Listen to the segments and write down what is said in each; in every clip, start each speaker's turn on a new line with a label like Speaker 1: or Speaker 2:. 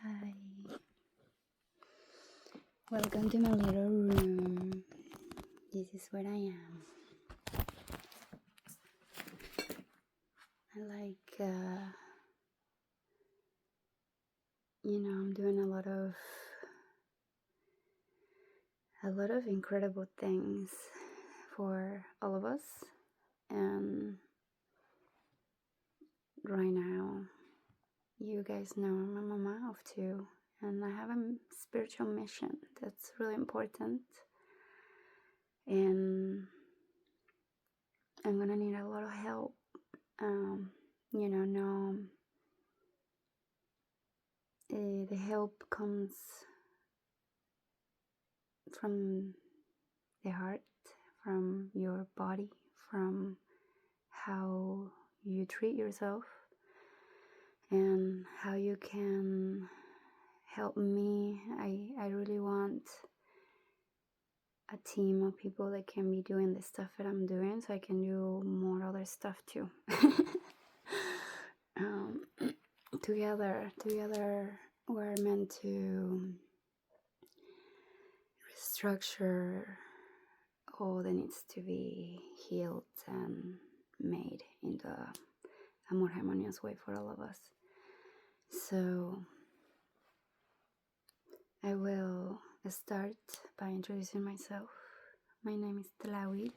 Speaker 1: Hi, welcome to my little room. This is where I am. I I'm doing a lot of incredible things for all of us, and right now, you guys know I'm a mama of two, and I have a spiritual mission that's really important, and I'm gonna need a lot of help. No, the help comes from the heart, from your body, from how you treat yourself, and how you can help me. I really want a team of people that can be doing the stuff that I'm doing, so I can do more other stuff too. Together we're meant to restructure all that needs to be healed and made into a more harmonious way for all of us. So I will start by introducing myself. My name is Tlawil.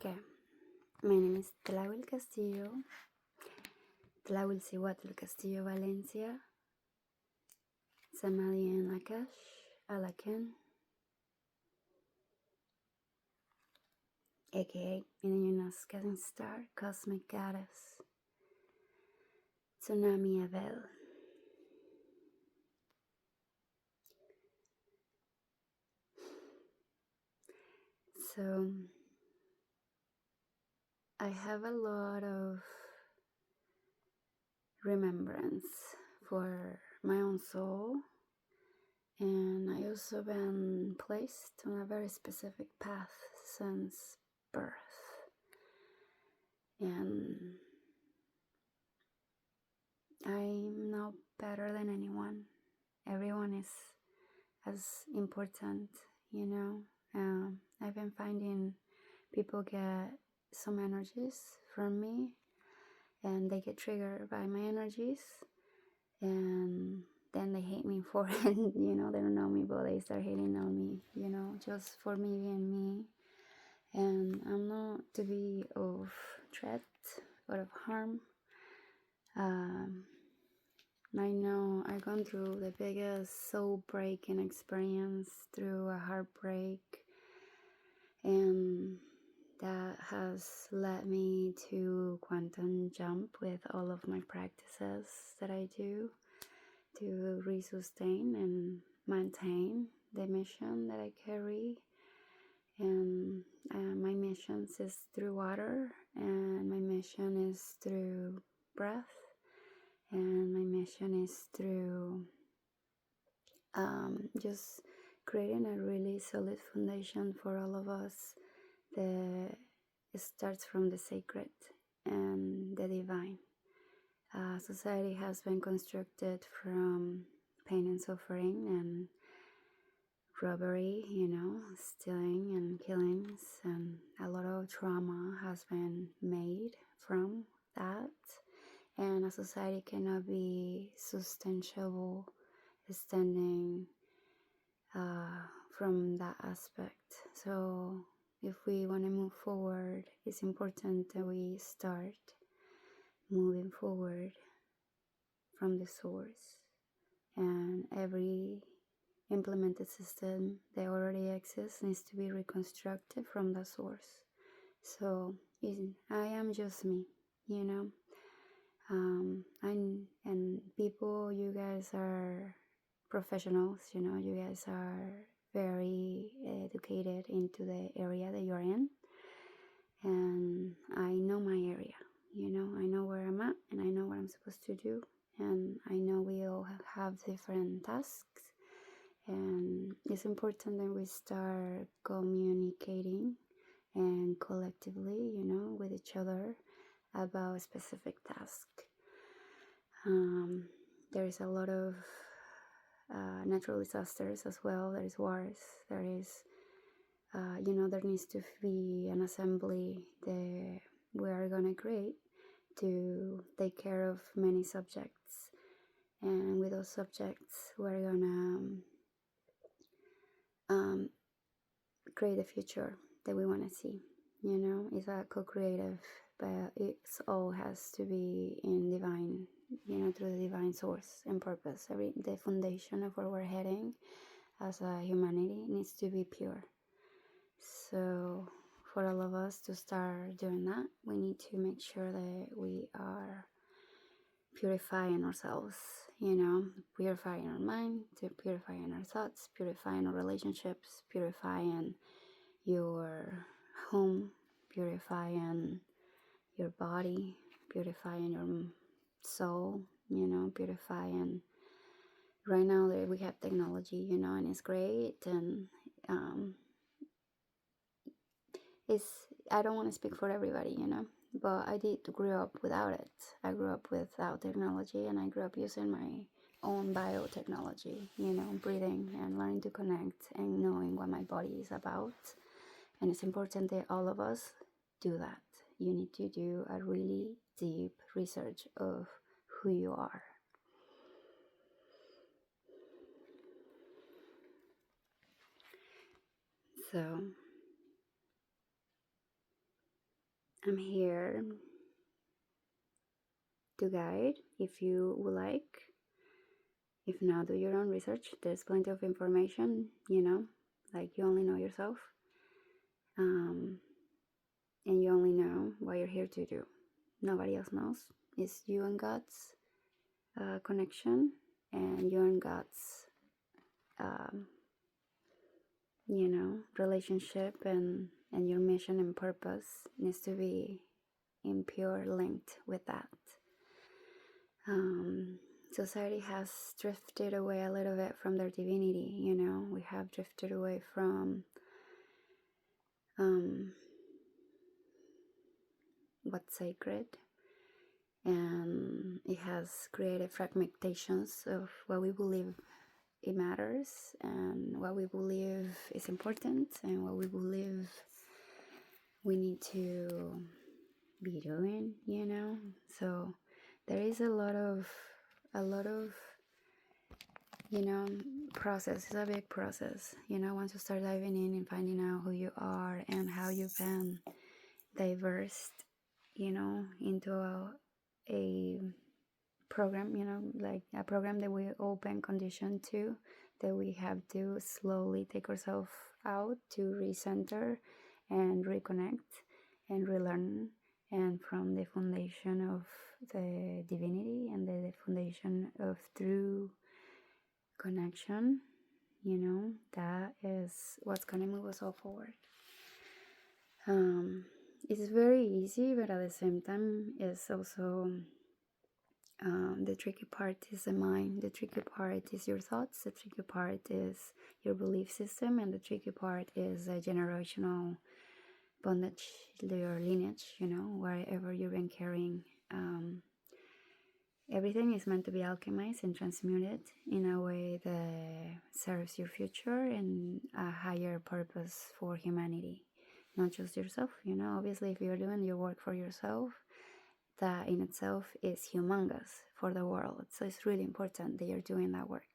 Speaker 1: Okay, my name is Tlawil Castillo. Tlawil Sihuatl Castillo Valencia. Samadhi Lakash Alakan, aka Indigenous Guiding Star, Cosmic Goddess, Tsunami Abel. So I have a lot of remembrance for my own soul, and I also been placed on a very specific path since birth, and I'm not better than anyone. Everyone is as important, I've been finding people get some energies from me, and they get triggered by my energies, and then they hate me for it. They don't know me, but they start hating on me, just for me being me. And I'm not to be of threat or of harm. I know I've gone through the biggest soul-breaking experience through a heartbreak, and that has led me to quantum jump with all of my practices that I do to resustain and maintain the mission that I carry. And my mission is through water, and my mission is through breath, and my mission is through just creating a really solid foundation for all of us that starts from the sacred and the divine. Society has been constructed from pain and suffering and robbery, stealing and killings, and a lot of trauma has been made from that, and a society cannot be sustainable standing from that aspect. So if we want to move forward, it's important that we start moving forward from the source, and every implemented system that already exists needs to be reconstructed from the source. So I am just me, and people, you guys are professionals, you guys are very educated into the area that you're in, and I know my area, I know where I'm at, and I know what I'm supposed to do, and I know we all have different tasks, and it's important that we start communicating and collectively, with each other, about a specific task. There is a lot of natural disasters as well. There is wars. There is, there needs to be an assembly that we are gonna create to take care of many subjects, and with those subjects, we're gonna create a future that we want to see. It's a co-creative, but it all has to be in divine, through the divine source and purpose. The foundation of where we're heading as a humanity needs to be pure. So for all of us to start doing that, we need to make sure that we are purifying ourselves, purifying our mind, to purifying our thoughts, purifying our relationships, purifying your home, purifying your body, purifying your soul, purifying. Right now that we have technology, and it's great, and I don't want to speak for everybody, but I did grow up without it. I grew up without technology, and I grew up using my own biotechnology, breathing and learning to connect and knowing what my body is about. And it's important that all of us do that. You need to do a really deep research of who you are. So I'm here to guide if you would like. If not, do your own research. There's plenty of information, like you only know yourself. And you only know what you're here to do. Nobody else knows. It's you and God's connection, and you and God's relationship, and your mission and purpose needs to be in pure linked with that. Society has drifted away a little bit from their divinity, we have drifted away from what's sacred, and it has created fragmentations of what we believe it matters, and what we believe is important, and what we believe we need to be doing, so there is a lot of process. It's a big process, once you start diving in and finding out who you are and how you can diverse, into a program, like a program that we open condition to, that we have to slowly take ourselves out to recenter and reconnect and relearn, and from the foundation of the divinity and the foundation of true connection, that is what's gonna move us all forward. It's very easy, but at the same time, it's also the tricky part is the mind. The tricky part is your thoughts. The tricky part is your belief system, and the tricky part is a generational bondage, your lineage. Wherever you've been carrying. Everything is meant to be alchemized and transmuted in a way that serves your future and a higher purpose for humanity, not just yourself. Obviously, if you're doing your work for yourself, that in itself is humongous for the world. So it's really important that you're doing that work.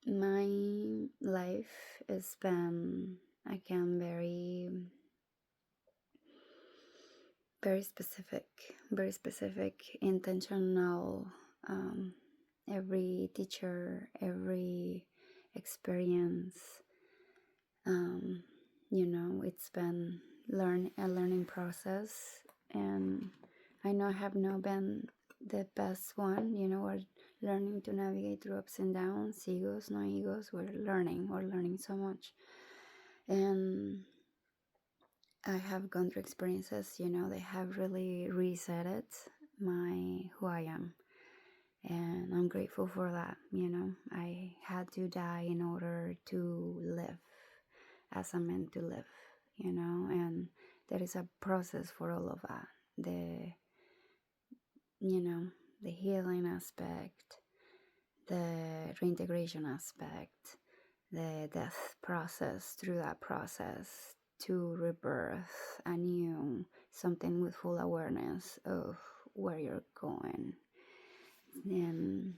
Speaker 1: My life has been, again, very specific, intentional. Every teacher, every experience, it's been a learning process, and I know I have not been the best one. We're learning to navigate through ups and downs, egos, no egos. We're learning so much, and I have gone through experiences, they have really resetted who I am, and I'm grateful for that. I had to die in order to live as I'm meant to live, and there is a process for all of that. The healing aspect, the reintegration aspect, the death process, through that process to rebirth anew, something with full awareness of where you're going. And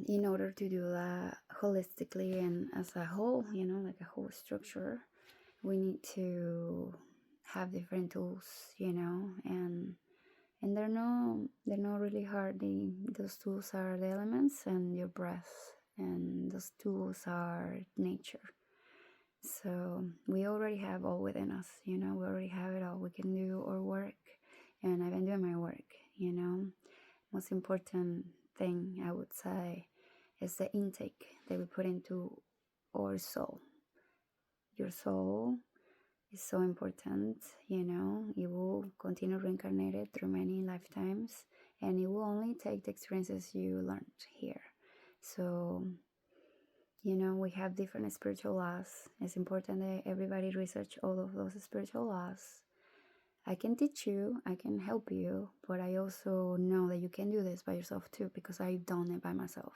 Speaker 1: in order to do that holistically and as a whole, like a whole structure, we need to have different tools, and they're not really hard. Those tools are the elements and your breath, and those tools are nature. So we already have all within us, we already have it all. We can do our work, and I've been doing my work. Most important thing I would say is the intake that we put into our soul. Your soul is so important. You will continue reincarnated through many lifetimes, and you will only take the experiences you learned here. So we have different spiritual laws. It's important that everybody research all of those spiritual laws. I can teach you, I can help you, but I also know that you can do this by yourself too, because I've done it by myself.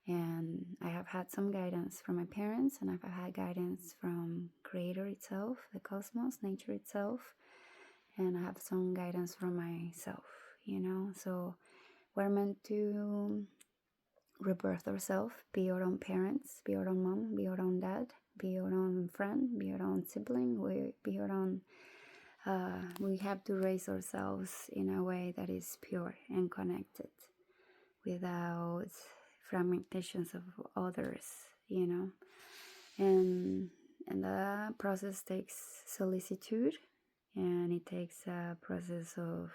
Speaker 1: And I have had some guidance from my parents, and I've had guidance from Creator itself, the cosmos, nature itself, and I have some guidance from myself, So we're meant to rebirth ourselves, be your own parents, be your own mom, be your own dad, be your own friend, be your own sibling, be your own. We have to raise ourselves in a way that is pure and connected, without fragmentations of others, and that process takes solicitude, and it takes a process of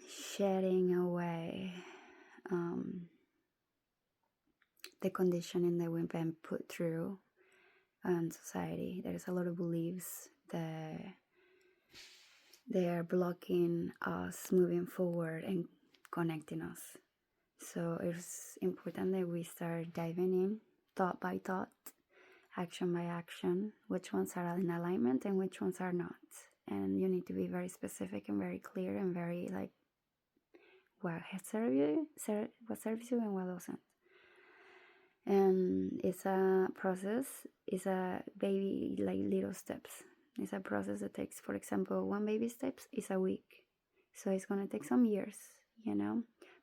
Speaker 1: shedding away the conditioning that we've been put through in society. There is a lot of beliefs that they are blocking us moving forward and connecting us. So it's important that we start diving in, thought by thought, action by action, which ones are in alignment and which ones are not. And you need to be very specific and very clear and very like, what serves you and what doesn't. And it's a process, it's a baby, like little steps. It's a process that takes, for example, one baby steps is a week. So it's going to take some years,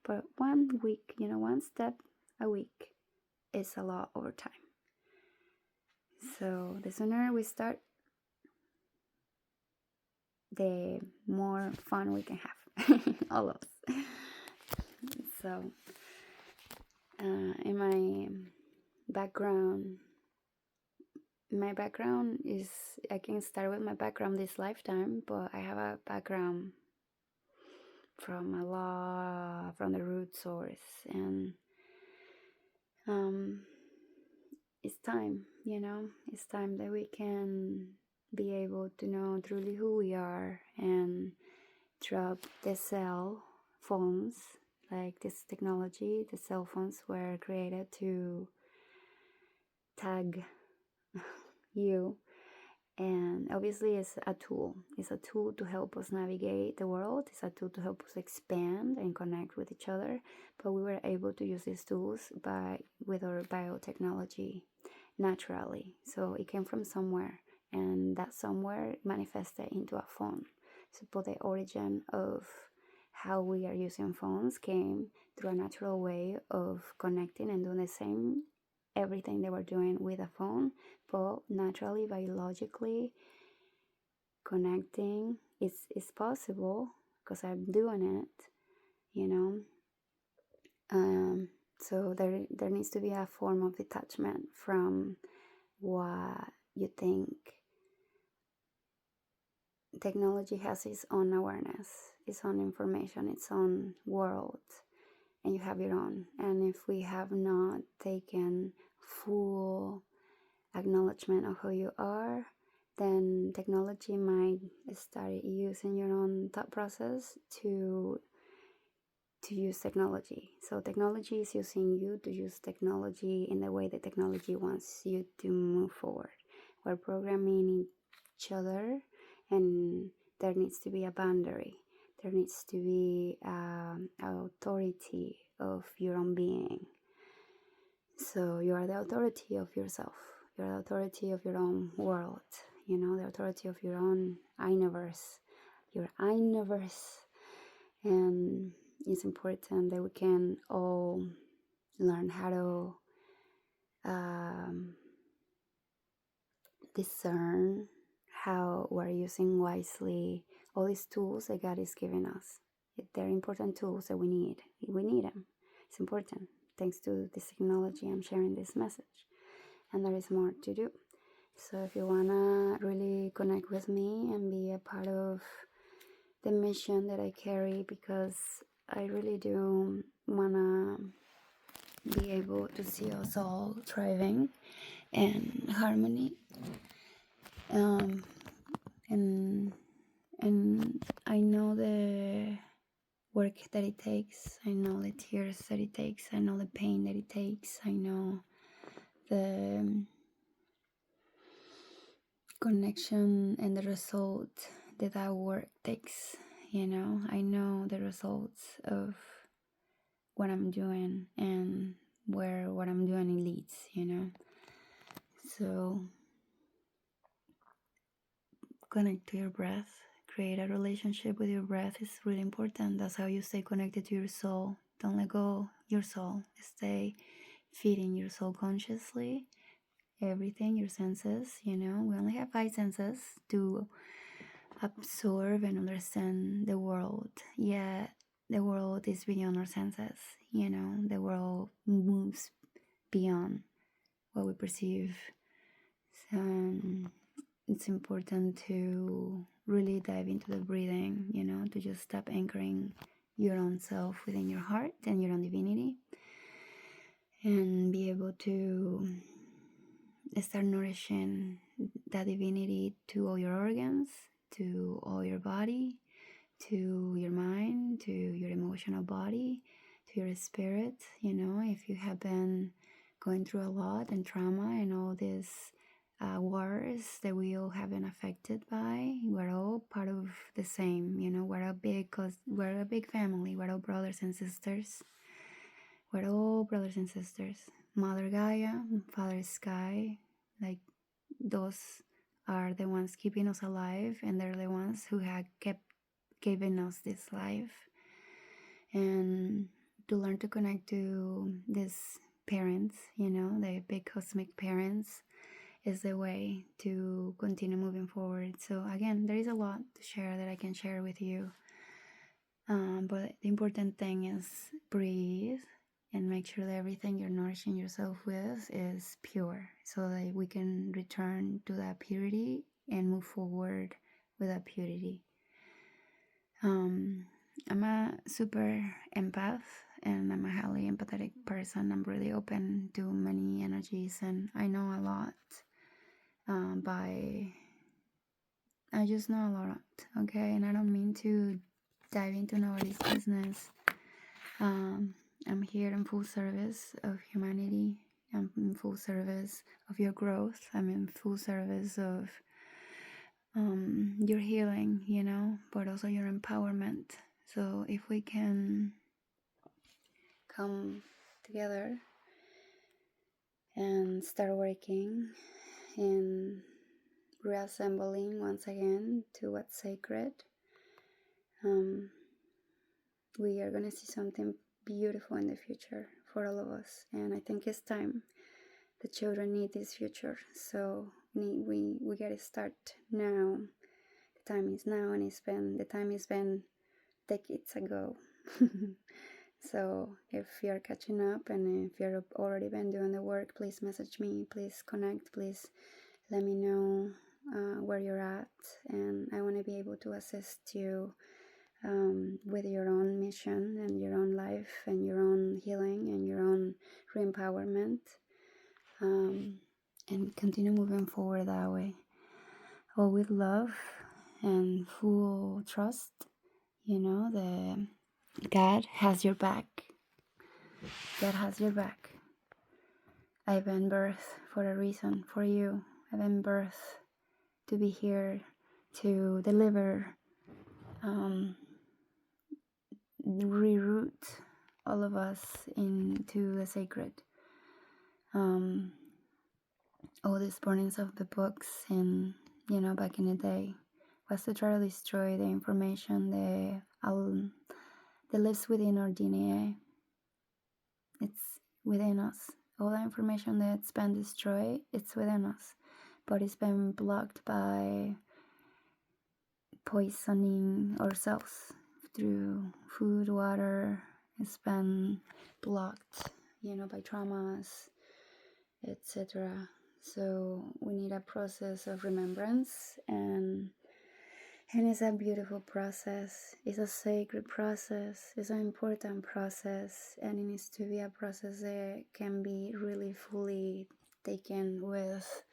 Speaker 1: but 1 week, one step a week is a lot over time. So the sooner we start, the more fun we can have, all of us. So in my background is, I can start with my background this lifetime, but I have a background from the root source, and it's time, it's time that we can be able to know truly who we are and drop the cell phones. Like this technology, the cell phones were created to tag you, and obviously it's a tool to help us navigate the world. It's a tool to help us expand and connect with each other, but we were able to use these tools with our biotechnology naturally. So it came from somewhere, and that somewhere manifested into a phone. So but the origin of how we are using phones came through a natural way of connecting and doing the same everything they were doing with a phone, but naturally, biologically connecting is possible because I'm doing it, so there needs to be a form of detachment from what you think. Technology has its own awareness, its own information, its own world, and you have your own. And if we have not taken full acknowledgement of who you are, then technology might start using your own thought process to to use technology. So technology is using you to use technology in the way that technology wants you to move forward. We're programming each other, and there needs to be a boundary. There needs to be authority of your own being. So you are the authority of yourself. You're the authority of your own world. The authority of your own universe. Your universe. And it's important that we can all learn how to discern how we're using wisely all these tools that God is giving us. They're important tools that we need. We need them. It's important. Thanks to this technology, I'm sharing this message. And there is more to do. So if you want to really connect with me and be a part of the mission that I carry, because I really do want to be able to see us all thriving in harmony. And I know the work that it takes. I know the tears that it takes. I know the pain that it takes. I know the connection and the result that work takes. I know the results of what I'm doing and where what I'm doing leads. So connect to your breath. Create a relationship with your breath is really important. That's how you stay connected to your soul. Don't let go your soul. Stay feeding your soul consciously. Everything, your senses, we only have 5 senses to absorb and understand the world. Yeah, the world is beyond our senses. The world moves beyond what we perceive. So it's important to really dive into the breathing, to just stop anchoring your own self within your heart and your own divinity, and be able to start nourishing that divinity to all your organs, to all your body, to your mind, to your emotional body, to your spirit. If you have been going through a lot and trauma and all these wars that we all have been affected by, we're all part of the same. We're a big family. We're all brothers and sisters. We're all brothers and sisters. Mother Gaia, Father Sky, like those are the ones keeping us alive, and they're the ones who have kept giving us this life. And to learn to connect to these parents, the big cosmic parents, is the way to continue moving forward. So again, there is a lot to share that I can share with you. But the important thing is breathe and make sure that everything you're nourishing yourself with is pure, so that we can return to that purity and move forward with that purity. I'm a super empath, and I'm a highly empathetic person. I'm really open to many energies, and I know a lot. I just know a lot, okay? And I don't mean to dive into nobody's business. I'm here in full service of humanity. I'm in full service of your growth. I'm in full service of your healing, but also your empowerment. So if we can come together and start working and reassembling once again to what's sacred, we are going to see something beautiful in the future for all of us. And I think it's time. The children need this future, so we got to start now. The time is now, and the time is spent decades ago. So if you're catching up, and if you've already been doing the work, please message me, please connect, please let me know where you're at, and I want to be able to assist you with your own mission and your own life and your own healing and your own re-empowerment, and continue moving forward that way, all with love and full trust. The God has your back. God has your back. I've been birthed for a reason, for you. I've been birthed to be here to deliver, reroute all of us into the sacred. All these burnings of the books and, back in the day was to try to destroy the information that lives within our DNA. It's within us. All the information that's been destroyed, it's within us. But it's been blocked by poisoning ourselves through food, water. It's been blocked, by traumas, etc. So we need a process of remembrance, and it's a beautiful process. It's a sacred process. It's an important process, and it needs to be a process that can be really fully taken with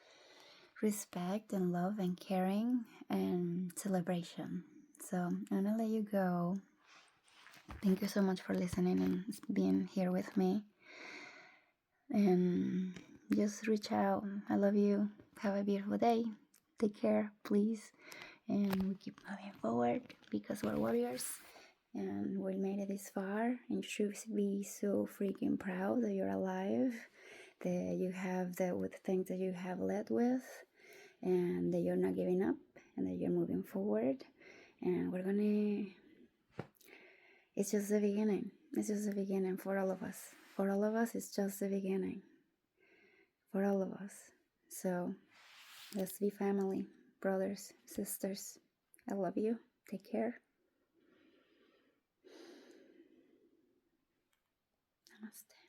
Speaker 1: respect and love and caring and celebration. So I'm gonna let you go. Thank you so much for listening and being here with me. And just reach out. I love you. Have a beautiful day. Take care, please. And we keep moving forward because we're warriors and we made it this far. And you should be so freaking proud that you're alive, that you have with the things that you have led with, and that you're not giving up, and that you're moving forward. And it's just the beginning. It's just the beginning for all of us. For all of us, it's just the beginning. For all of us. So let's be family, brothers, sisters. I love you. Take care. Namaste.